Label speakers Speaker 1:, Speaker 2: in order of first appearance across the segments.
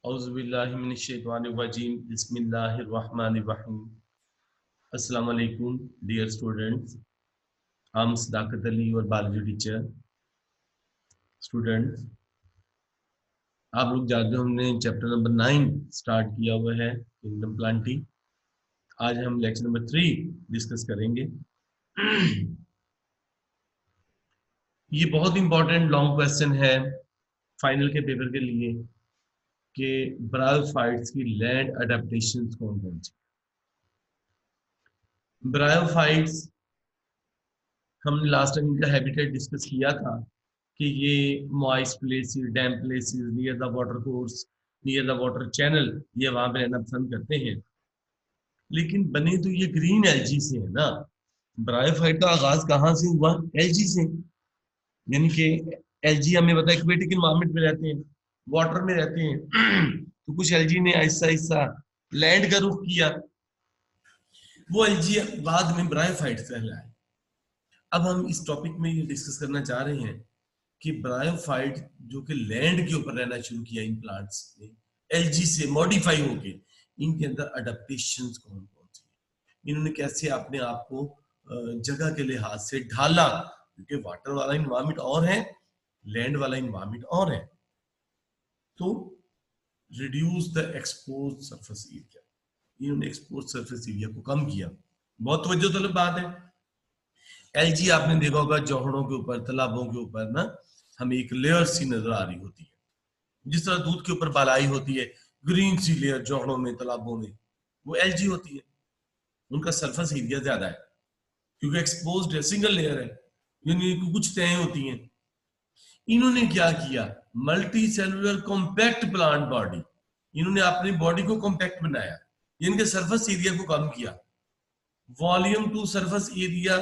Speaker 1: औज़ुबिल्लाहिमिनश्शैतानिर्रजीम बिस्मिल्लाहिर्रहमानिर्रहीम। अस्सलाम वालेकुम डियर स्टूडेंट्स। I'm सदाकत अली और बायोलॉजी टीचर। स्टूडेंट्स, आप लोग जानते हो हमने चैप्टर नंबर 9 स्टार्ट किया हुआ है, किंगडम प्लांटिंग। आज हम लेक्चर नंबर 3 डिस्कस करेंगे। ये बहुत इंपॉर्टेंट लॉन्ग क्वेश्चन है फाइनल के पेपर के लिए कि ब्रायोफाइट्स की लैंड अडेप्टेशन कौन कौन सी। ब्रायोफाइट्स हमने लास्ट टाइम इनका हैबिटेट डिस्कस किया था कि ये moist places, dam places, near the water course, near the water channel, ये वहां पे रहना पसंद करते हैं। लेकिन बने तो ये ग्रीन एल्जी से है ना। ब्रायोफाइट का आगाज कहाँ से हुआ? एल्जी से। यानी कि एल्जी हमें पता है एक्वेटिक एनवायरनमेंट में रहते हैं, वाटर में रहते हैं। तो कुछ एल्जी ने ऐसा ऐसा लैंड का रुख किया, वो एल्जी बाद में ब्रायोफाइट कहलाए। अब हम इस टॉपिक में ये डिस्कस करना चाह रहे हैं कि ब्रायोफाइट जो कि लैंड के ऊपर रहना शुरू किया इन प्लांट्स ने एल्जी से मॉडिफाई होके, इनके अंदर अडेप्टेशंस कौन कौन सी, इन्होंने कैसे अपने आप को जगह के लिहाज से ढाला, क्योंकि वाटर वाला इन्वायरमेंट और है, लैंड वाला इन्वायरमेंट और है। तो reduce the expose surface area, इन्होंने एक्सपोज सरफेस एरिया को कम किया। बहुत तवज्जो तलब बात है। एलजी आपने देखा होगा जोहड़ों के ऊपर, तालाबों के ऊपर ना हमें एक लेयर सी नजर आ रही होती है, जिस तरह दूध के ऊपर बालाई होती है, ग्रीन सी लेयर जोहड़ों में, तालाबों में, वो एलजी होती है। उनका सरफेस एरिया ज्यादा है क्योंकि एक्सपोज्ड है, सिंगल लेयर है, यानी कुछ तय होती हैं। इन्होंने क्या किया? Multi cellular compact plant body, इन्होंने अपनी बॉडी को कॉम्पैक्ट बनाया, इनके सरफेस एरिया को कम किया। वॉल्यूम टू सरफेस एरिया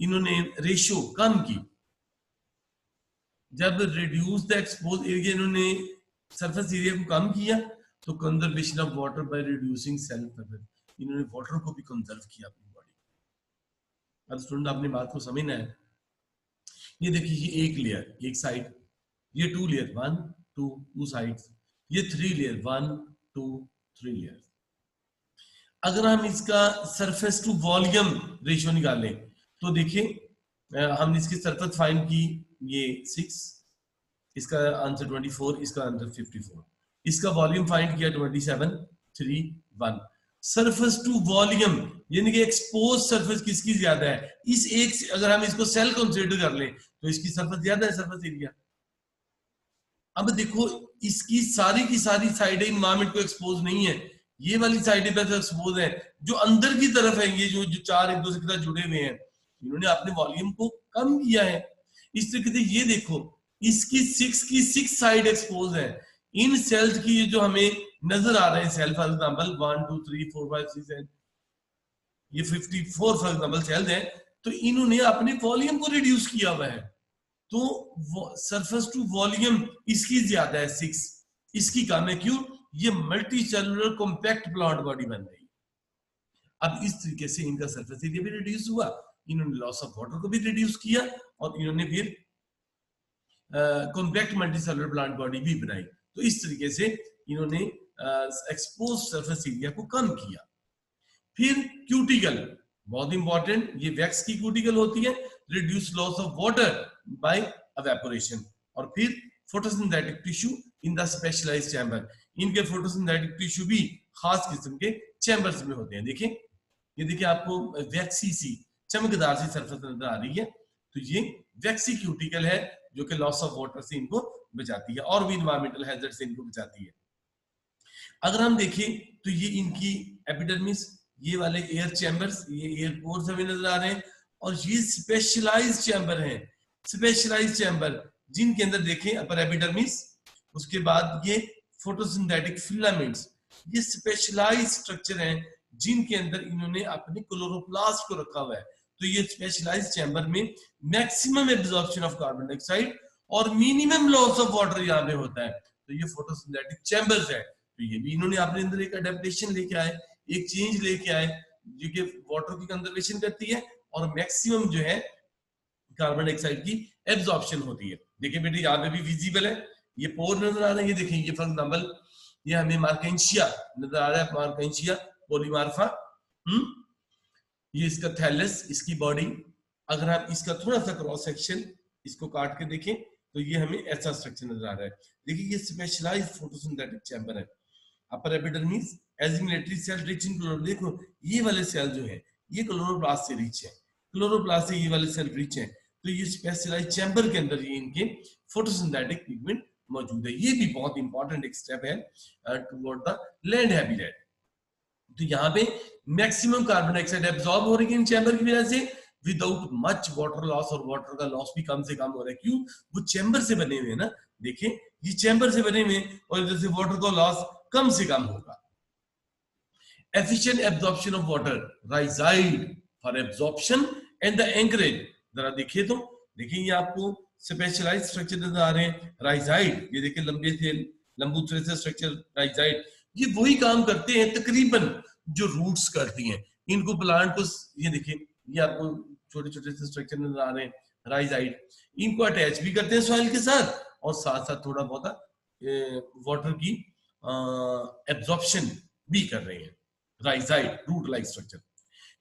Speaker 1: इन्होंने रेशियो कम की। जब रिड्यूस द एक्सपोज एरिया, इन्होंने सरफेस एरिया को कम किया, तो conservation of water by reducing self, इन्होंने वाटर को भी कंजर्व किया अपनी बॉडी। अब स्टूडेंट आपने बात को समझना है। ये देखिए, ये एक लेयर, एक साइड, ये 2 लेयर, 1 2 2 साइड्स, ये 3 लेयर, 1 2 3 लेयर। अगर हम इसका सरफेस टू वॉल्यूम रेशियो निकालें तो देखिए हमने इसकी सरफेस फाइंड की, ये 6, इसका आंसर 24, इसका आंसर 54, इसका वॉल्यूम फाइंड किया 27 3 1। सरफेस टू वॉल्यूम यानी कि एक्सपोज सरफेस किसकी ज्यादा है? इस एक से अगर हम इसको सेल कंसीडर कर लें तो इसकी सरफेस ज्यादा है, सरफेस एरिया। अब देखो, इसकी सारी की सारी साइडें इन्वायरमेंट को एक्सपोज नहीं है, ये वाली साइडें पे एक्सपोज है, जो अंदर की तरफ है, ये जो चार एक दूसरे के साथ जुड़े हुए हैं, इन्होंने अपने वॉल्यूम को कम किया है। इस तरीके से ये देखो, इसकी 6 की 6 साइड एक्सपोज है। इन सेल्स की ये जो हमें नजर आ रहे हैं सेल, फॉर एग्जांपल 1 2 3 4 5 6 7, ये 54 फॉर एग्जांपल सेल्स हैं, तो इन्होंने अपने वॉल्यूम को रिड्यूस किया हुआ है। तो सरफेस टू वॉल्यूम इसकी ज्यादा है 6, इसकी कम है। क्यों? ये multi cellular compact plant body बन रही। अब इस तरीके से इनका सरफेस एरिया भी रिड्यूस हुआ, इन्होंने लॉस ऑफ वाटर को भी रिड्यूस किया, और इन्होंने फिर compact multi cellular plant body भी बनाई। तो इस तरीके से इन्होंने एक्सपोज सरफेस एरिया को कम किया। फिर क्यूटिकल, बहुत इंपॉर्टेंट, ये वैक्स की क्यूटिकल होती है, reduce loss of water by evaporation. और फिर photosynthetic tissue in the specialised chamber, इनके फोटोसिंथेटिक टिश्यू भी खास किस्म के चैम्बर्स में होते हैं। देखिए, ये देखिए आपको वैक्सी सी चमकदार सी सरफेस नजर आ रही है, तो ये वैक्सी क्यूटिकल है जो कि लॉस ऑफ वाटर से इनको बचाती है और भी इन्वायरमेंटल हैजर्ड से इनको बचाती है। अगर हम देखें तो ये इनकी एपिडर्मिस, ये वाले एयर चैम्बर्स, ये एयर पोर्स हमें नजर आ रहे हैं, और ये स्पेशलाइज्ड चैम्बर हैं, स्पेशलाइज्ड चैम्बर जिनके अंदर देखें अपर एपिडर्मिस, उसके बाद ये फोटोसिंथेटिक फिलामेंट्स, ये स्पेशलाइज्ड स्ट्रक्चर हैं जिनके अंदर इन्होंने अपने क्लोरोप्लास्ट को रखा हुआ है। तो ये स्पेशलाइज्ड चैम्बर में maximum absorption of carbon dioxide और मिनिमम लॉस ऑफ वाटर यहाँ पे होता है। तो ये फोटोसिंथेटिक चैम्बर्स है। तो ये भी इन्होंने अपने अंदर एक अडेप्टेशन लेके आए, एक चेंज लेके आए, जो कि वाटर की कंजर्वेशन करती है और मैक्सिमम जो है कार्बन डाइऑक्साइड की एब्जॉर्प्शन होती है। देखिए बेटे, यहाँ पे भी विजिबल है, ये पोर नजर आ रहे हैं, ये देखिए, ये फॉर एग्जाम्पल ये हमें मार्केंशिया नजर आ रहा है, मार्केंशिया पॉलीमार्फा, ये इसका थैलस, इसकी बॉडी। अगर आप इसका थोड़ा सा क्रॉस सेक्शन इसको काट के देखें तो ये हमें ऐसा स्ट्रक्चर नजर आ रहा है। देखिए ये स्पेशलाइज्ड फोटोसिंथेटिक चैम्बर है। Upper epidermis assimilatory cell rich in chloro, देखो ये वाले सेल जो है ये क्लोरोप्लास्ट से रिच है, क्लोरोप्लास्ट से ये वाले सेल रिच है, तो ये स्पेशलाइज्ड चैम्बर के अंदर ये इनके फोटोसिंथेटिक पिगमेंट मौजूद है। ये भी बहुत इंपॉर्टेंट एक स्टेप है टुवर्ड द लैंड हैबिटेट। तो यहाँ पे मैक्सिमम कार्बन डाइऑक्साइड एब्जॉर्ब हो रही है इन चैम्बर की वजह से, विदाउट मच वाटर लॉस, और वाटर का लॉस भी कम से कम हो रहा है। क्यों? वो चैम्बर से बने हुए हैं ना, देखिए ये चैम्बर से बने हुए हैं और जैसे वाटर का लॉस कम से कम होगा। Efficient absorption of water, rhizoid for absorption and the anchorage. जरा देखिए तो, देखिए ये आपको स्पेशलाइज्ड स्ट्रक्चर नजर आ रहे हैं, राइजाइड, ये देखिए लंबे से लंबूथरे से स्ट्रक्चर राइजाइड, ये वही काम करते हैं तकरीबन जो रूट्स करती हैं इनको, प्लांट को। ये देखिए ये आपको छोटे छोटे से स्ट्रक्चर नजर आ रहे हैं, राइजाइड, इनको अटैच भी करते हैं सॉइल के साथ और साथ साथ थोड़ा बहुत वाटर की एब्जॉर्प्शन भी कर रहे हैं। Rhizoid root like structure.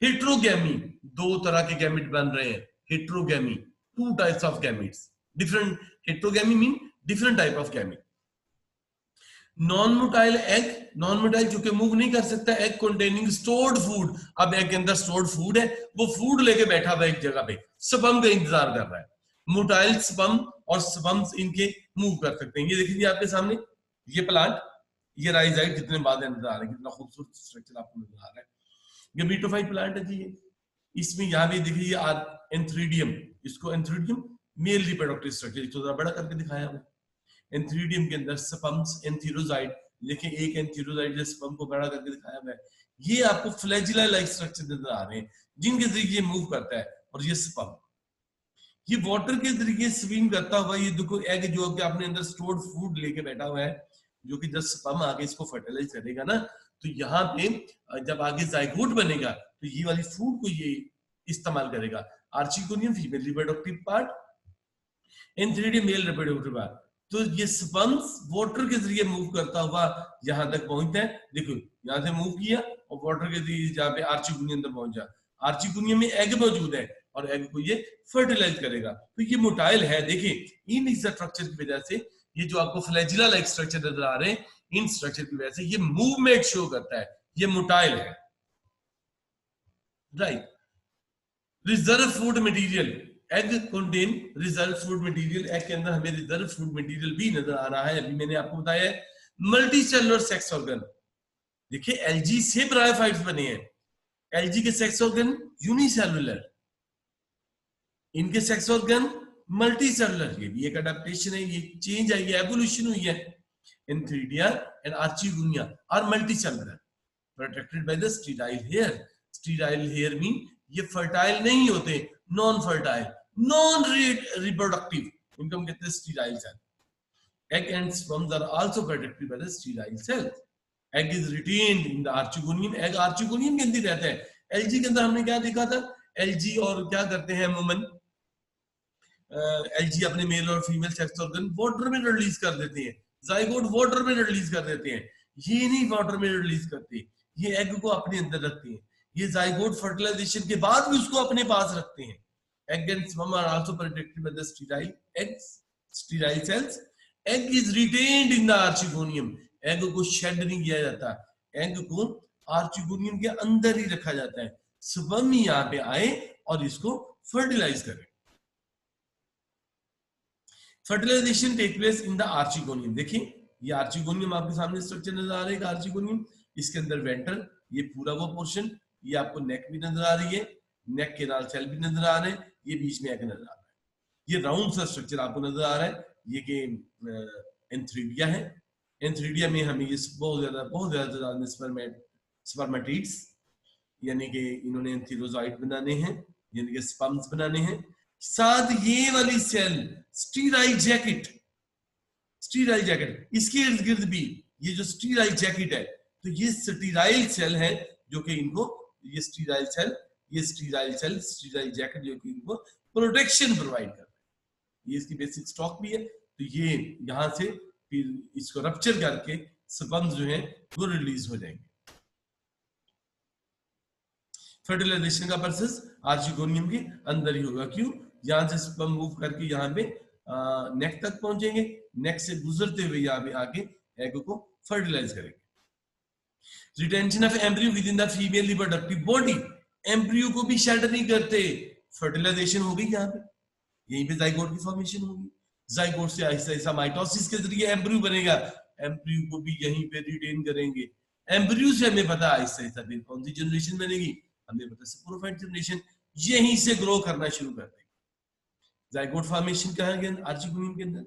Speaker 1: Heterogamy, दो तरह के गैमेट बन रहे हैं, heterogamy, two types of gametes, different, heterogamy mean different type of gamete. Non motile egg, non motile चूंकि मूव नहीं कर सकता, एग कंटेनिंग स्टोर्ड फूड, अब एग के अंदर स्टोर्ड फूड है, वो फूड लेके बैठा हुआ एक जगह पे, स्पर्म का इंतजार कर रहा है। मोटाइल स्पर्म और स्पर्म्स इनके मूव कर सकते हैं। ये देखिए आपके सामने ये प्लांट, ये राइजाइड कितने बाद नजर आ रहे हैं, कितना खूबसूरत स्ट्रक्चर आपको नजर आ रहा है। ये मीटोफाइट प्लांट है जी, इसमें यहाँ भी देखिए एंथ्रीडियम, इसको एंथ्रीडियम मेल रिप्रोडक्टिव स्ट्रक्चर, इसको जरा बड़ा करके दिखाया हुआ है। एंथ्रीडियम के अंदर स्पर्म्स, एंथीरोजाइड, देखिए एक एंथीरोजाइड जो स्पर्म को बड़ा करके दिखाया हुआ है, ये आपको फ्लैजिला लाइक स्ट्रक्चर नजर आ रहे हैं जिनके जरिए मूव करता है। और ये स्पर्म ये वाटर के जरिए स्विम करता हुआ, ये देखो एग जो कि अपने अंदर स्टोर्ड फूड लेके बैठा हुआ है, जो कि जब स्पर्म आगे इसको फर्टिलाइज करेगा ना, तो यहाँ पे जब आगे जाइगोट बनेगा तो ये वाली फूड को ये इस्तेमाल करेगा। Archegonium female reproductive part, antheridium male reproductive part. तो ये स्पर्म्स वाटर के जरिए मूव करता हुआ यहां तक पहुंचता है, देखो यहां से मूव किया और वाटर के जरिए जहां पे आर्चिगोनियम तक पहुंचा। आर्चिगोनियम में एग मौजूद है और एग को ये फर्टिलाइज करेगा। तो ये मोटाइल है, देखिए इन स्ट्रक्चर की वजह से ये जो आपको फ्लैजिला लाइक स्ट्रक्चर नजर आ रहे हैं, इन स्ट्रक्चर की वजह से ये मूवमेंट शो करता है, ये मोटाइल है, right. Reserve food material, egg contain reserve food material, egg के अंदर हमें रिजर्व फूड मटेरियल भी नजर आ रहा है। अभी मैंने आपको बताया मल्टी सेलुलर सेक्स ऑर्गन, देखिए एलजी से ब्रायोफाइट्स बने हैं, एलजी के सेक्स ऑर्गन यूनिसेलुलर, इनके सेक्स ऑर्गन मल्टी सेलुलर। ये भी एक अडेप्टेशन है, ये चेंज है, ये एवोल्यूशन हुई है। Antheridia and archegonia are multicellular, protected by the sterile hair. Sterile hair mean ये फर्टाइल नहीं होते, नॉन फर्टाइल, नॉन रिप्रोडक्टिव, इनको हम कहते हैं sterile cell. Egg and sperms are also protected by the sterile cell. Egg is retained in the archegonium, egg archegonium के अंदर रहता है। एलजी के अंदर हमने क्या देखा था, एलजी और क्या करते हैं अमूमन, एलजी अपने मेल और फीमेल सेक्स ऑर्गन वाटर में रिलीज कर देते हैं, जाइगोट वाटर में रिलीज कर देते हैं, ये नहीं वाटर में रिलीज करते, ये एग को अपने अंदर रखते हैं, ये जाइगोट फर्टिलाइजेशन के बाद भी उसको अपने पास रखते हैं। Egg and sperm are also protected by the sterile eggs, sterile cells. Egg is retained in the archegonium, egg को शेड नहीं किया जाता, एग को आर्चिगोनियम के अंदर ही रखा जाता है, स्पर्म यहाँ पे आए और इसको फर्टिलाइज करें। Fertilisation take place in the archegonium, देखिए ये आर्चिगोनियम आपके सामने स्ट्रक्चर नजर आ रहा है, आर्चिगोनियम, इसके अंदर वेंट्रल, ये पूरा वो पोर्शन, ये आपको नेक भी नजर आ रही है, नेक के नाल सेल भी नजर आ रहे हैं, ये बीच में एग नजर आ रहा है, ये राउंड सा स्ट्रक्चर आपको नजर आ रहा है, ये के एंथ्रीडिया है। एंथ्रीडिया में हमें ये बहुत ज्यादा स्पर्मेटिड्स, यानी कि इन्होंने एंथीरोजाइट बनाने हैं, यानी कि स्पर्म्स बनाने हैं। साथ ये वाली cell sterile jacket, sterile jacket, इसके इर्द गिर्द भी ये जो स्टीराइल जैकेट है, तो ये स्टीराइल सेल है जो कि इनको, ये स्टीराइल सेल, ये स्टीराइल सेल, स्टीराइल जैकेट जो कि इनको प्रोटेक्शन प्रोवाइड करता है, ये इसकी बेसिक स्टॉक भी है। तो ये यहाँ से फिर इसको रप्चर करके स्पर्म्स जो है वो रिलीज हो जाएंगे। फर्टिलाइजेशन का प्रोसेस आर्चिगोनियम के अंदर ही होगा। क्यों? यहाँ से स्पर्म मूव करके यहाँ पे नेक तक पहुंचेंगे, नेक से गुजरते हुए यहाँ पे आके एग को फर्टिलाइज करेंगे। Retention of embryo with in the female reproductive body, embryo को भी शेड नहीं करते, फर्टिलाइजेशन हो गई यहाँ पे, यहीं पे जाइगोट की फॉर्मेशन होगी। जाइगोट से आहिस्ता आहिस्ता माइटोसिस के जरिए एम्ब्रियो बनेगा, एम्ब्रियो को भी यहीं पे रिटेन करेंगे। एम्ब्रियो से हमें पता आहिस्ता आहिस्ता फिर कौन सी जनरेशन बनेगी, हमें पता स्पोरोफाइट जनरेशन, यहीं से ग्रो करना शुरू कर देगी। जाइगोट फॉर्मेशन कहाँ के अंदर? आर्चिगोनियम के अंदर।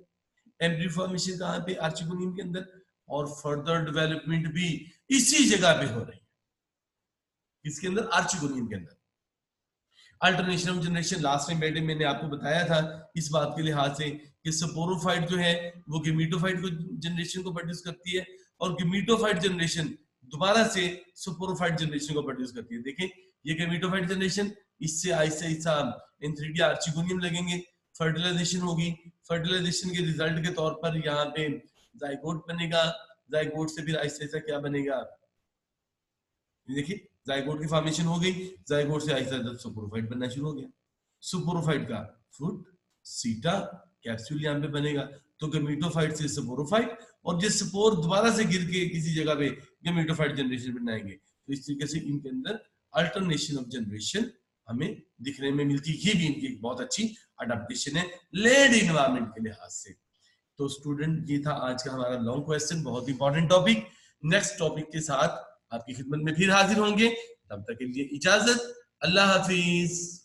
Speaker 1: एम्ब्रियो फॉर्मेशन कहाँ पे? आर्चिगोनियम के अंदर। और फर्दर डेवलपमेंट भी इसी जगह पे हो रही है, इसके अंदर, आर्चिगोनियम के अंदर। Alternation of generation, last time बैठे मैंने आपको बताया था इस बात के लिहाज से कि स्पोरोफाइट जो है वो गेमीटोफाइट को जनरेशन को प्रोड्यूस करती है, और गेमीटोफाइट जनरेशन दोबारा से स्पोरोफाइट जनरेशन को प्रोड्यूस करती है। देखें ये गेमीटोफाइट जनरेशन, इससे आहिस्ता आहिस्ता एंथ्रीडी आर्चिगोनियम लगेंगे, फर्टिलाइजेशन होगी, फर्टिलाइजेशन के रिजल्ट के तौर पर यहाँ पे जाइगोट बनेगा, जाइगोट से फिर आहिस्ता आहिस्ता क्या बनेगा, देखिए जाइगोट की फॉर्मेशन हो गई, जाइगोट से आहिस्ता आहिस्ता सुपोरोफाइट बनना शुरू हो गया, सुपोरोफाइट का फ्रूट सीटा कैप्सूल यहाँ पे बनेगा, तो गेमीटोफाइट से स्पोरोफाइट, और ये स्पोर दोबारा से गिर के किसी जगह पे गेमीटोफाइट जनरेशन बनाएंगे। तो इस तरीके से इनके अंदर अल्टरनेशन ऑफ जनरेशन हमें दिखने में मिलती है। ये भी इनकी एक बहुत अच्छी अडेप्टेशन है लैंड इन्वायरमेंट के लिहाज से। तो स्टूडेंट ये था आज का हमारा लॉन्ग क्वेश्चन, बहुत इंपॉर्टेंट टॉपिक। नेक्स्ट टॉपिक के साथ आपकी खिदमत में फिर हाजिर होंगे, तब तक के लिए इजाजत, अल्लाह हाफिज।